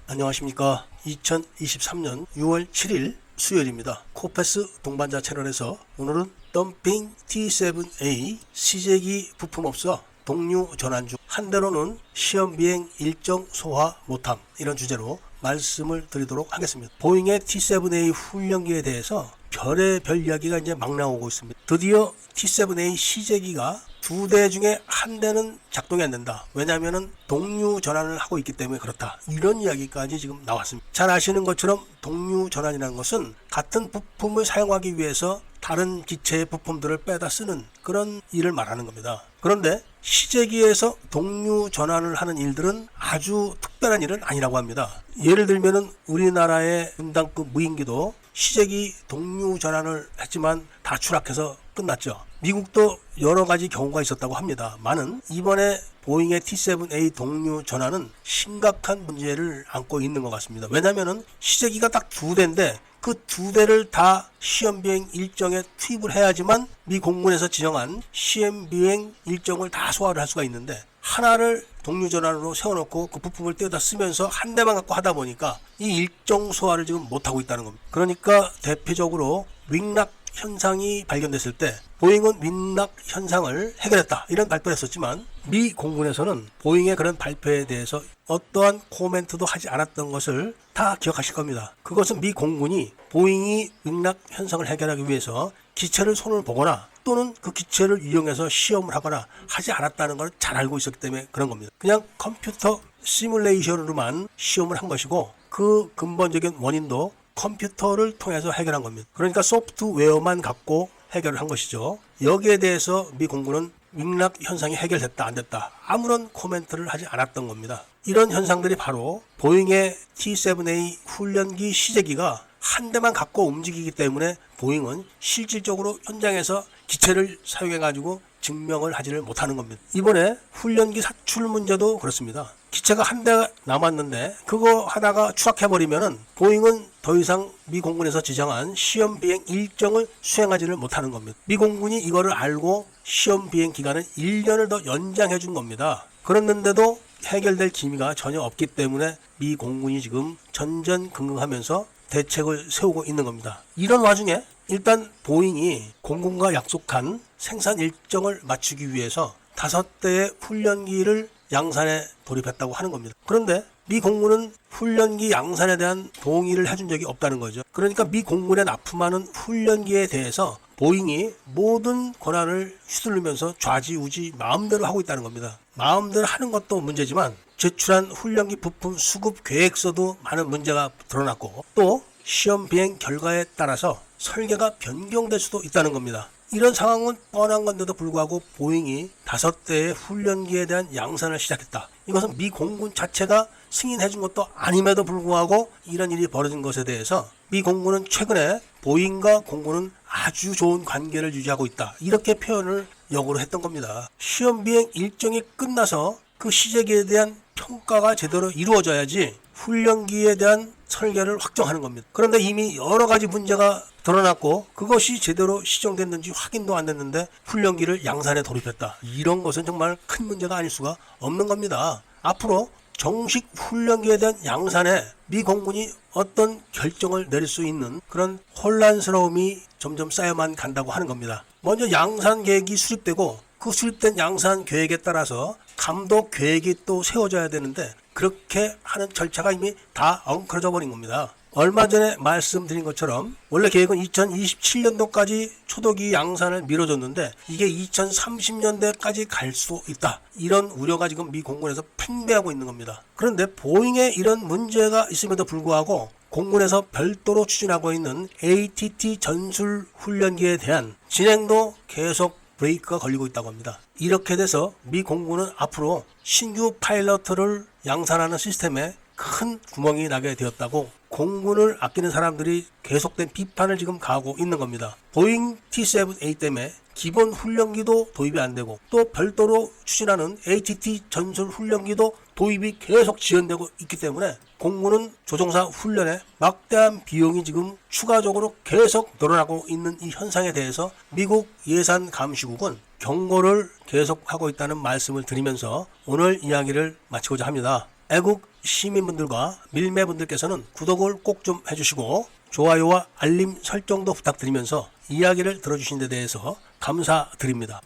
안녕하십니까. 2023년 6월 7일 수요일입니다. 코페스 동반자 채널에서 오늘은 덤핑 T7A 시제기 부품업소 동류 전환 중 한 대로는 시험 비행 일정 소화 못함, 이런 주제로 말씀을 드리도록 하겠습니다. 보잉의 T7A 훈련기에 대해서 별의별 이야기가 이제 막 나오고 있습니다. 드디어 T7A 시제기가 두 대 중에 한 대는 작동이 안 된다. 왜냐하면 동류 전환을 하고 있기 때문에 그렇다. 이런 이야기까지 지금 나왔습니다. 잘 아시는 것처럼 동류 전환이라는 것은 같은 부품을 사용하기 위해서 다른 기체의 부품들을 빼다 쓰는 그런 일을 말하는 겁니다. 그런데 시제기에서 동류 전환을 하는 일들은 아주 특별한 일은 아니라고 합니다. 예를 들면 우리나라의 분당급 무인기도 시제기 동류 전환을 했지만 다 추락해서 끝났죠. 미국도 여러 가지 경우가 있었다고 합니다. 많은 이번에 보잉의 T7A 동류 전환은 심각한 문제를 안고 있는 것 같습니다. 왜냐하면 시제기가 딱 두 대인데 그 두 대를 다 시험비행 일정에 투입을 해야지만 미 공군에서 지정한 시험비행 일정을 다 소화를 할 수가 있는데, 하나를 동류 전환으로 세워놓고 그 부품을 떼어다 쓰면서 한 대만 갖고 하다 보니까 이 일정 소화를 지금 못하고 있다는 겁니다. 그러니까 대표적으로 윙락 현상이 발견됐을 때 보잉은 윙락 현상을 해결했다, 이런 발표를 했었지만 미 공군에서는 보잉의 그런 발표에 대해서 어떠한 코멘트도 하지 않았던 것을 다 기억하실 겁니다. 그것은 미 공군이 보잉이 윙락 현상을 해결하기 위해서 기체를 손을 보거나 또는 그 기체를 이용해서 시험을 하거나 하지 않았다는 걸 잘 알고 있었기 때문에 그런 겁니다. 그냥 컴퓨터 시뮬레이션으로만 시험을 한 것이고 그 근본적인 원인도 컴퓨터를 통해서 해결한 겁니다. 그러니까 소프트웨어만 갖고 해결을 한 것이죠. 여기에 대해서 미 공군은 윙락 현상이 해결됐다 안 됐다 아무런 코멘트를 하지 않았던 겁니다. 이런 현상들이 바로 보잉의 T7A 훈련기 시제기가 한 대만 갖고 움직이기 때문에 보잉은 실질적으로 현장에서 기체를 사용해가지고 증명을 하지를 못하는 겁니다. 이번에 훈련기 사출 문제도 그렇습니다. 기체가 한 대 남았는데 그거 하다가 추락해버리면은 보잉은 더 이상 미 공군에서 지정한 시험 비행 일정을 수행하지를 못하는 겁니다. 미 공군이 이거를 알고 시험 비행 기간을 1년을 더 연장해 준 겁니다. 그랬는데도 해결될 기미가 전혀 없기 때문에 미 공군이 지금 전전긍긍하면서 대책을 세우고 있는 겁니다. 이런 와중에 일단 보잉이 공군과 약속한 생산 일정을 맞추기 위해서 5대의 훈련기를 양산에 돌입했다고 하는 겁니다. 그런데 미 공군은 훈련기 양산에 대한 동의를 해준 적이 없다는 거죠. 그러니까 미 공군에 납품하는 훈련기에 대해서 보잉이 모든 권한을 휘둘르면서 좌지우지 마음대로 하고 있다는 겁니다. 마음대로 하는 것도 문제지만 제출한 훈련기 부품 수급 계획서도 많은 문제가 드러났고 또 시험 비행 결과에 따라서 설계가 변경될 수도 있다는 겁니다. 이런 상황은 뻔한 건데도 불구하고 보잉이 5대의 훈련기에 대한 양산을 시작했다. 이것은 미 공군 자체가 승인해 준 것도 아님에도 불구하고 이런 일이 벌어진 것에 대해서 미 공군은 최근에 보잉과 공군은 아주 좋은 관계를 유지하고 있다, 이렇게 표현을 역으로 했던 겁니다. 시험 비행 일정이 끝나서 그 시제기에 대한 평가가 제대로 이루어져야지 훈련기에 대한 설계를 확정하는 겁니다. 그런데 이미 여러 가지 문제가 드러났고 그것이 제대로 시정됐는지 확인도 안 됐는데 훈련기를 양산에 돌입했다. 이런 것은 정말 큰 문제가 아닐 수가 없는 겁니다. 앞으로 정식 훈련기에 대한 양산에 미 공군이 어떤 결정을 내릴 수 있는 그런 혼란스러움이 점점 쌓여만 간다고 하는 겁니다. 먼저 양산 계획이 수립되고 그 수립된 양산 계획에 따라서 감독 계획이 또 세워져야 되는데 그렇게 하는 절차가 이미 다 엉클어져 버린 겁니다. 얼마 전에 말씀드린 것처럼 원래 계획은 2027년도까지 초도기 양산을 미뤄줬는데 이게 2030년대까지 갈 수 있다, 이런 우려가 지금 미 공군에서 팽배하고 있는 겁니다. 그런데 보잉에 이런 문제가 있음에도 불구하고 공군에서 별도로 추진하고 있는 ATT 전술 훈련기에 대한 진행도 계속 브레이크가 걸리고 있다고 합니다. 이렇게 돼서 미 공군은 앞으로 신규 파일럿을 양산하는 시스템에 큰 구멍이 나게 되었다고 공군을 아끼는 사람들이 계속된 비판을 지금 가하고 있는 겁니다. 보잉 T7A 때문에 기본 훈련기도 도입이 안 되고 또 별도로 추진하는 ATT 전술 훈련기도 도입이 계속 지연되고 있기 때문에 공군은 조종사 훈련에 막대한 비용이 지금 추가적으로 계속 늘어나고 있는 이 현상에 대해서 미국 예산감시국은 경고를 계속하고 있다는 말씀을 드리면서 오늘 이야기를 마치고자 합니다. 애국 시민분들과 밀매분들께서는 구독을 꼭 좀 해주시고 좋아요와 알림 설정도 부탁드리면서 이야기를 들어주신 데 대해서 감사드립니다.